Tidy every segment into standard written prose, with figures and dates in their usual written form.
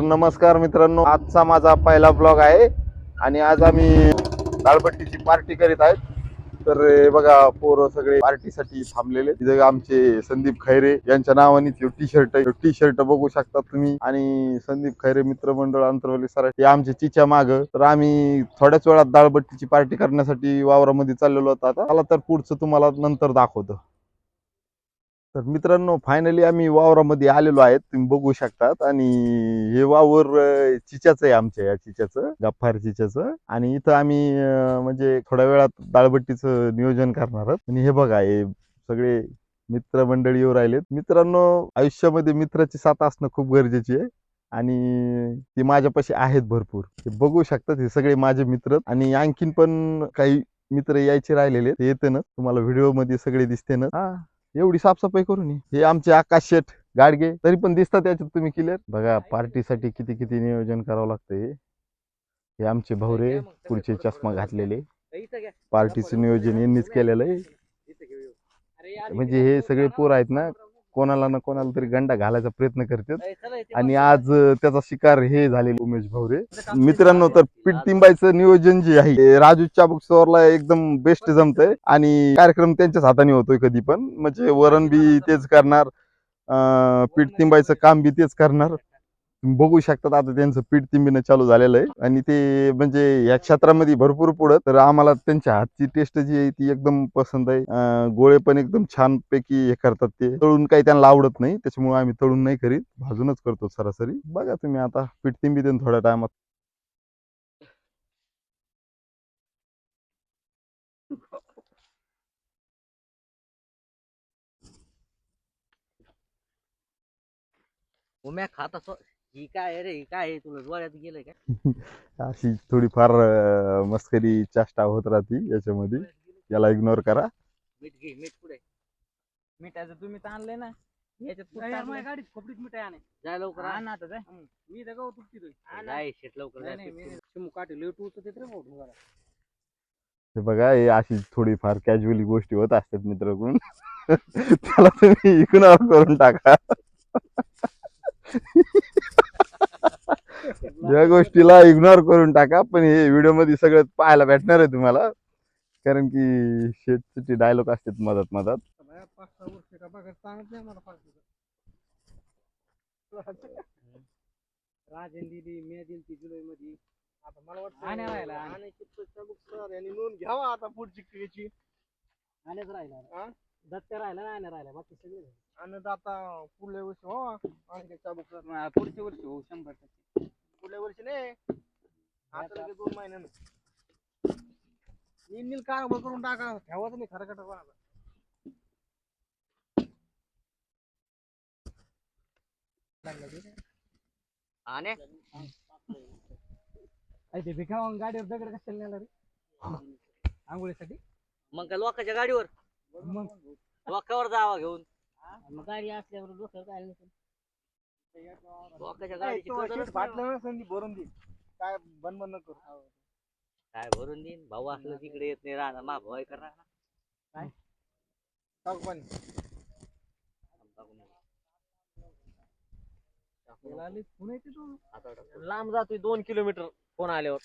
नमस्कार मित्रांनो, आजचा माझा पहिला ब्लॉग आहे आणि आज आम्ही दाळबट्टीची पार्टी करीत आहेत. तर बघा पोरं सगळे पार्टीसाठी थांबलेले. तिथे आमचे संदीप खैरे यांच्या नावाने टी शर्ट बघू शकता तुम्ही. आणि संदीप खैरे मित्रमंडळ अंतरवली सर हे आमचे चिच्या माग. तर आम्ही थोड्याच वेळात दाळबट्टीची पार्टी करण्यासाठी वावरामध्ये चाललेलो होतो. आता मला तर पुढचं तुम्हाला नंतर दाखवतो. तर मित्रांनो, फायनली आम्ही वावरामध्ये आलेलो आहेत, तुम्ही बघू शकतात. आणि हे वावर चिच्याचं आहे, आमच्या या चिच्याचं, गफ्फार चिच्याचं. आणि इथं आम्ही म्हणजे थोड्या वेळात दाळबट्टीचं नियोजन करणार आहोत. आणि हे बघा, हे सगळे मित्रमंडळी येऊ राहिलेत. मित्रांनो, आयुष्यामध्ये मित्राची साथ असणं खूप गरजेची आहे आणि ती माझ्यापाशी आहेत भरपूर. ते बघू शकतात, हे सगळे माझे मित्र. आणि आणखीन पण काही मित्र यायचे राहिलेले, ते येते ना, तुम्हाला व्हिडिओ मध्ये सगळे दिसते ना. हा, एवढी साफसफाई करून हे आमचे आकाश शेठ गाडगे, तरी पण दिसतात त्याच्यात तुम्ही क्लिअर. बघा, पार्टीसाठी किती किती नियोजन करावं लागतंय. हे आमचे भाऊरे, पुढचे चष्मा घातलेले. पार्टीचं नियोजन यांनीच केलेलं आहे. म्हणजे हे सगळे पोर आहेत ना, कोणाला ना कोणाला तरी गंडा घालायचा प्रयत्न करतात. आणि आज त्याचा शिकार हे झालेले उमेश भाऊरे. मित्रांनो, तर पीठ तिंबायचं नियोजन जे आहे ते राजू चाबूक स्टोअरला एकदम बेस्ट जमतंय. आणि कार्यक्रम त्यांच्याच हाताने होतोय कधी पण. म्हणजे वरण बी तेच करणार, पीठ तिंबायचं काम बी तेच करणार. बघू शकतात आता त्यांचं पीठ तिंबिनं चालू झालेलं आहे. आणि ते म्हणजे या क्षेत्रामध्ये भरपूर पुढं. तर आम्हाला त्यांच्या हातची टेस्ट जी आहे ती एकदम पसंत आहे. गोळे पण एकदम छान पैकी हे करतात. ते तळून काही त्यांना आवडत नाही, त्याच्यामुळे आम्ही तळून नाही करीत, भाजूनच करतो सरासरी. बघा तुम्ही आता पीठ तिंबी देऊन थोड्या टायमात. उम्या खात असो. ही काय आहे रे, ही काय आहे, तुला डोळ्यात गेलंय काय? अशी थोडीफार मस्करी चेष्टा होत राहते याच्यामध्ये, याला इग्नोर करा. मीठ घे, मीठ पुढे. मिठाचं तुम्ही तर आणलंय ना, याच्यात माझ्या गाडीत खोपडीत मिठ आहे. जाय लवकर आण आता. जाय, मी तर गाव तुटकी जाय शेट लवकर. जाय, मी काटे लेट होत ते रे भाऊ. हे बघा, हे अशी थोडीफार कॅज्युअली गोष्टी होत असतात मित्राकडून. त्याला तुम्ही इग्नोर करून टाका. या गोष्टीला इग्नोर करून टाका. पण हे व्हिडिओ मध्ये सगळं पाहायला भेटणार आहे तुम्हाला, कारण की शेटचे डायलॉग असतात मधात मधात. 5-6 वर्ष का बघा सांगत नाही मला राजन दिली, मी दिली ती जुलै मध्ये. आता मला वाटतं यांनी नोंद घ्यावा आता पुढची क्रियेची. आण्याच राहिला, दत्त राहिला ना, आण्या राहिला, बाकी सगळे आणि आता पुढल्या वर्षी हो आणि चाबूक पुढच्या वर्षी हो 100%. पुढल्या वर्षी नाही, आता 2 महिन्यानं नील कारभार करून टाका. ठेवाच नाही खरं खरं. आणे ते भिकावून गाडीवर दगड कशाला नेला रे आंघोळीसाठी? मग काय लोकांच्या गाडीवर, मग लोकांवर जावा घेऊन. मग गाडी असल्यावर डोक्यावर काय नसेल. लोकांच्या गाडीची कदरच बाटल्या संधी भरून दे, काय बंद बंद करू. काय भरून देईन. भाऊ असलं तिकडे येत नाही, राहणार मा भाऊ करणार काय टाकू पाणी लांब जातोय 2 किलोमीटर फोन आल्यावर.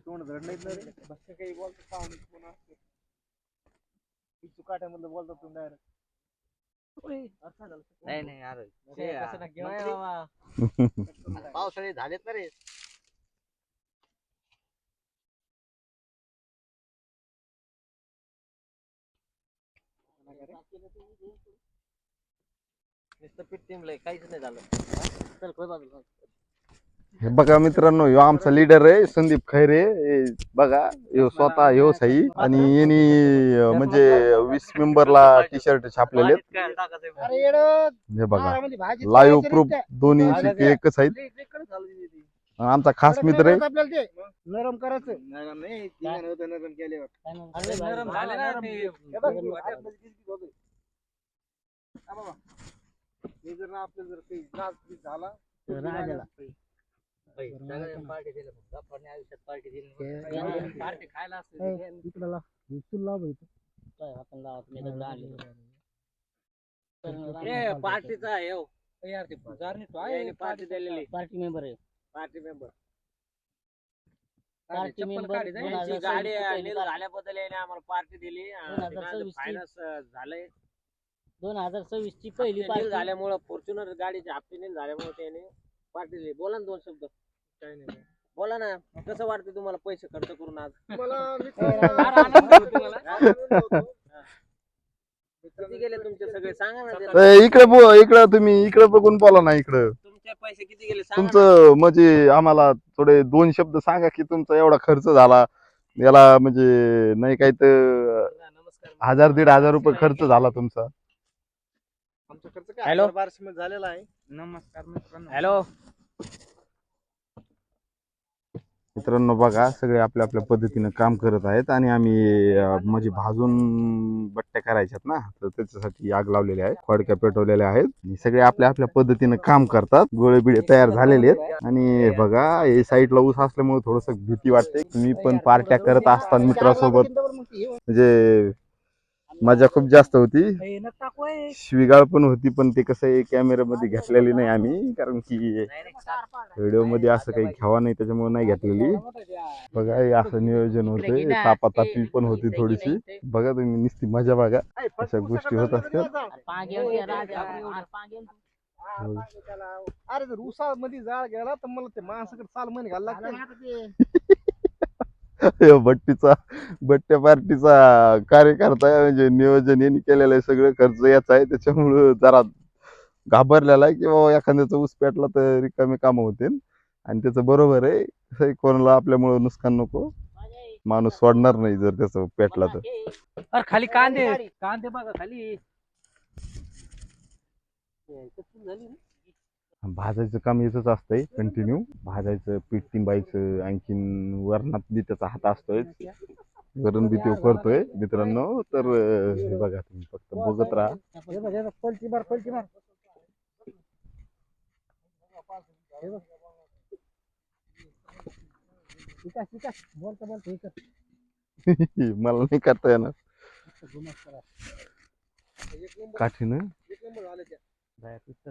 तोंड धडलं रे, बस काही बोलतो पाहुणे कोण असते तू काट्यामधलं बोलतो तुम्ही डायरेक्ट. नाही नाही यार, पावसाळे झालेत ना रे. नुसतं पीठ टिमलंय, काहीच नाही झालं. चल खोय बाजूला. हे बघा मित्रांनो, ह्यो आमचा लीडर आहे संदीप खैरे. हे बघा, ह्यो स्वतः ह्यो सही. आणि यांनी म्हणजे 20 मेंबरला टी शर्ट छापलेले. हे बघा, लाईव्ह प्रूफ दोन्ही एकच आहेत. आमचा खास मित्र आहे. आपल्याला ते नरम करायचं. नरम नाही, नरम केल्यावर नरम झाले ना ते जर आपलं जर काही नाच झाला राजाला पार्टी दिली, आयुष्यात पार्टी दिली. पार्टी खायला असते इकडला लाभ आपण पार्टीचा आहे हो. यार ते जारने तो आहे पार्टी दिलेली पार्टी मेंबर आहे पार्टी मेंबर पार्टी मेंबर गाडी नील झाल्याबद्दल याने आम्हाला पार्टी दिली 2026 ची. फायनान्स झालंय 2026 ची पहिली नील पार्टी झाल्यामुळं फॉर्च्युनर गाडीचे हप्ते नील झाल्यामुळे त्याने पार्टी दिली बोला ना 2 शब्द काय नाही बोला ना कसं वाटतं तुम्हाला पैसे खर्च करून आज किती गेले तुमचे सगळे सांगा ना त्याला. इकडे तुम्ही इकडे बघून बोला ना इकडं. तुमचे पैसे किती गेले सांगा ना. तुमचं म्हणजे आम्हाला थोडे 2 शब्द सांगा की तुमचा एवढा खर्च झाला याला म्हणजे नाही काही तर नमस्कार 1000-1500 रुपये खर्च झाला तुमचा. आमचा खर्च काय हॅलो. 1200 मध्ये झालेला आहे. नमस्कार मित्रांनो हॅलो मित्रांनो बघा सगळे आपल्या आपल्या पद्धतीनं काम करत आहेत आणि आम्ही म्हणजे भाजून बट्ट्या करायच्यात ना तर त्याच्यासाठी आग लावलेली आहे फडक्या पेटवलेल्या आहेत आणि सगळे आपल्या आपल्या पद्धतीनं काम करतात गोळे बिळे तयार झालेले आहेत आणि बघा हे साईडला ऊस असल्यामुळे थोडस भीती वाटते तुम्ही पण पार्ट्या करत असताना मित्रासोबत म्हणजे मजा खूप जास्त होती शिवीगाळ पण होती पण ते कसं आहे कॅमेऱ्यामध्ये घेतलेली नाही आम्ही कारण की व्हिडिओ मध्ये असं काही घ्यावा नाही त्याच्यामुळे नाही घेतलेली बघा हे असं नियोजन होते तापातापी पण होती थोडीशी बघा तुम्ही नुसती मजा बघा अशा गोष्टी होत असतात अरे जर उसा मध्ये जाळ गेला तर मला ते माणसाकडे चाल म्हणे घाल लागते बट्ट्या पार्टीचा कार्यकर्ता आहे म्हणजे नियोजन यांनी केलेलं आहे सगळं खर्च याचा आहे त्याच्यामुळं जरा घाबरलेला आहे की बाबा एखाद्याचा ऊस पेटला तर रिकामे कामं होतील आणि त्याचं बरोबर आहे कसंही कोणाला आपल्यामुळं नुकसान नको माणूस सोडणार नाही जर त्याचं पेटला तर अरे खाली कांदे कांदे बघा खाली भाजायचं काम याच असतंय कंटिन्यू भाजायचं पीठ तिंबायचं आणखीन वरणात बी त्याचा हात असतोय वरण बी तो करतोय मित्रांनो तर हे बघा तुम्ही फक्त बघत राहा पलटी मार बोलता मला नाही करता येणार काठीनं एक नंबर झाले त्या दिसत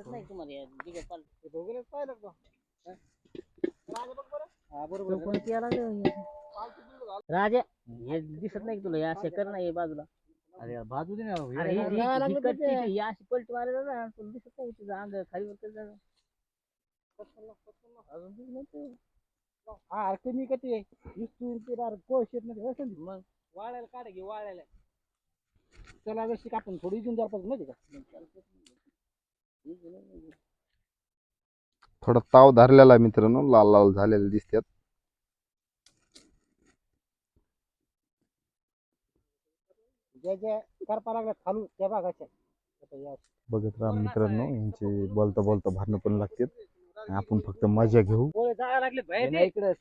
नाही तुम्हाला या बिगर पार्टी दोघेच पाहिलं का राजा हे दिसत नाही का तुला या शेकर नाही बाजूला अरे बाजू दे ना अरे ही कट्टी ही अशी पलटी मारायला ना तुला दिसत नाही तुझं अंग खाली वर करत हा कमी कधी कोळशेत मध्ये मग वाळायला काढ घे वाळायला त्याला जशी आपण थोडी इथून द्यायला पाहिजे माहिती का थोडा ताव धरलेला आहे मित्रांनो लाल लाल झालेले दिसतात ज्या ज्या करपा लागल्या खालू त्या भागाच्या बघत राहा मित्रांनो यांचे बोलता बोलता भांडणं पण लागतात आपण फक्त मजा घेऊ गोळे जाळा लागले बाहेर इकडे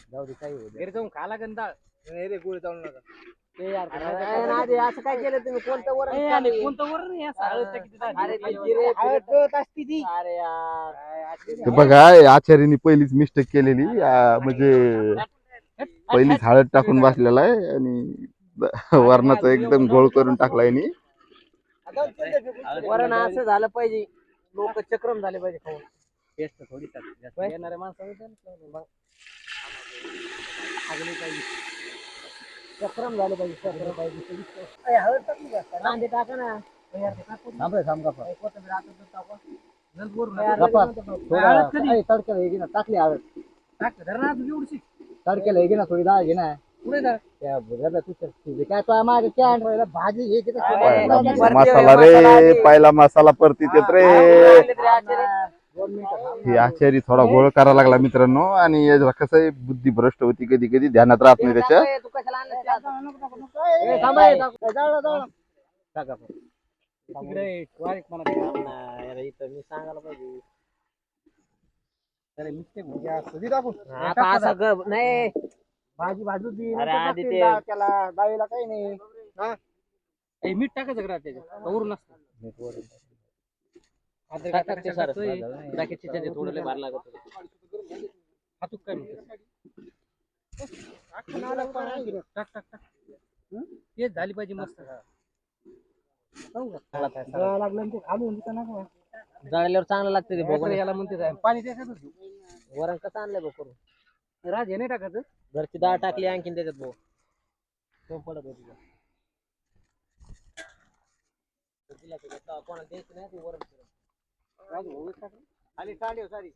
जाऊ दे काही घरी जाऊन खाला गंदा रे गोळी जाऊन नका ते यार असं काय केलं तुम्ही कोणतं वरण कोणतं वर नाही असं हळदच्या किती अरे झाली. ती जिरे हळद असती ती अरे यार ते बघा आचार्याने पहिलीच मिस्टेक केलेली म्हणजे पहिलीच हळद टाकून बसलेला आहे आणि वरणाचा एकदम घोळ करून टाकला यांनी वरण असं झालं पाहिजे लोक चक्रम झाले पाहिजे खाऊन टेस्ट थोडी जास्त येणाऱ्या माणसाला चक्रम झाले पाहिजे चक्रम पाहिजे हळद टाकली का कांदे टाका ना तडक्याला हे घे ना टाकली हळद तडक्याला हे घे ना थोडी डाळ घे ना काय तो मागे कॅन भाजी हे मसाला रे पहिला मसाला परतीत येत रे ही आचारी थोडा गोळ करायला लागला मित्रांनो आणि याला कसं आहे बुद्धी भ्रष्ट होती कधी कधी ध्यानात राहत नाही त्याच्या मी सांगायला पाहिजे नाही भाजी भाजू दी अरे आधी ते त्याला डाळीला काही नाही मीठ टाकायचं का त्याच्यात वरून असतं थोडं लय भार लागत हातूक काय म्हणते अख्खं नारळ पाणी आहे की. टाक टाक टाक तेच झाली पाहिजे मस्त जळायला लागलं आणि ते खाली होतं ना का? जळल्यावर चांगलं लागतं ते भोगण याला म्हणते पाणी त्याच्यातच घेऊ वरण कसं आणलंय बघ करून राज हे नाही टाकायचं घरची डाळ टाकली आणखीन त्याच्यात भाऊ तो पडत होती कोणाला द्यायचं नाही ते वरण राजू भाऊ टाकलं आणि काढेव सारी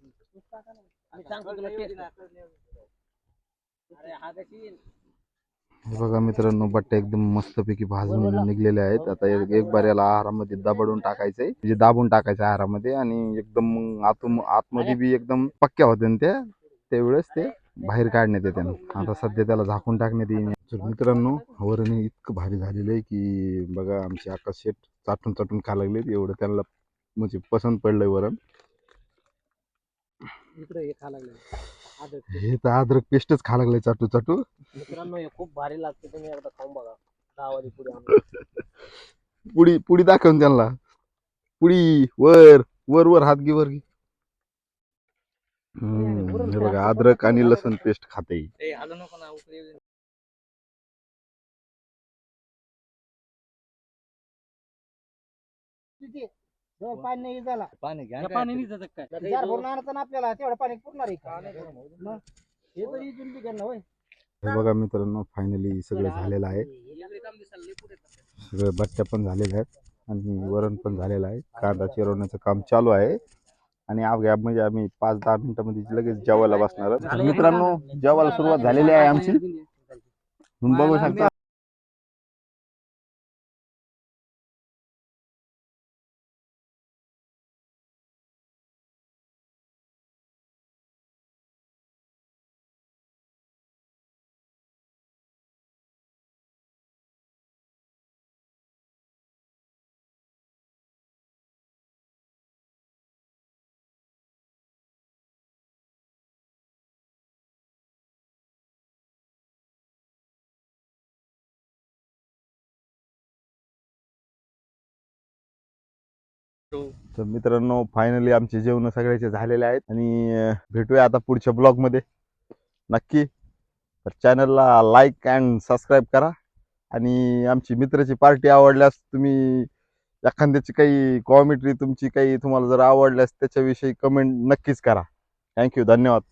आणि सांगतो तुला टेस्ट अरे हा कशी हे बघा मित्रांनो, बट्ट्या एकदम मस्तपैकी भाजून निघलेले आहेत. आता एक बार याला आहारामध्ये दाबडून टाकायचंय, म्हणजे दाबून टाकायचं आहारामध्ये, आणि एकदम आतमध्ये बी एकदम पक्क्या होत्या त्या त्यावेळेस ते बाहेर काढण्यात येते. आता सध्या त्याला झाकून टाकण्यात येईल. तर मित्रांनो, वरण हे इतकं भारी झालेलं आहे की बघा, आमचे आकाश शेट चाटून चाटून खा लागले, एवढं त्यांना म्हणजे पसंत पडलंय वरण. इकडे हे खा लागले हे तर अद्रक पेस्टच खा लागले चाटू चाटू. मित्रांनो हे खूप भारी लागते तुम्ही एकदा खाऊन बघा गावाली पुढे पुडी पुडी दाखवून त्यांना, पुडी वर वर वर हात घे वर घे. हे बघा, अद्रक आणि लसूण पेस्ट खाते. हलू नको ना उकडे किती? जवळ पाणी नाही झाला. पाणी घ्या पाणी नाही जात काय जार भरून आणायचं ना आपल्याला, तेवढं पाणी पुरणार आहे का? मग हे तरी इथून बी घेणं होय. हे बघा मित्रांनो, फायनली सगळं झालेलं आहे. सगळं बट्ट्या पण झालेल्या आहेत आणि वरण पण झालेलं आहे. कांदा चिरवण्याचं काम चालू आहे आणि म्हणजे आम्ही 5-10 मिनिटांमध्ये लगेच जेवायला बसणार. तर मित्रांनो, जेवायला सुरुवात झालेली आहे आमची. तुम्ही बघू शकता. तर मित्रांनो, फायनली आमचे जेवण सगळ्याचे झालेले आहेत आणि भेटूया आता पुढच्या ब्लॉग मध्ये नक्की. तर चॅनलला लाईक अँड सबस्क्राईब करा आणि आमची मित्राची पार्टी आवडल्यास तुम्ही एखाद्याची काही कॉमेंट्री तुमची काही तुम्हाला जर आवडल्यास त्याच्याविषयी कमेंट नक्कीच करा. थँक्यू, धन्यवाद.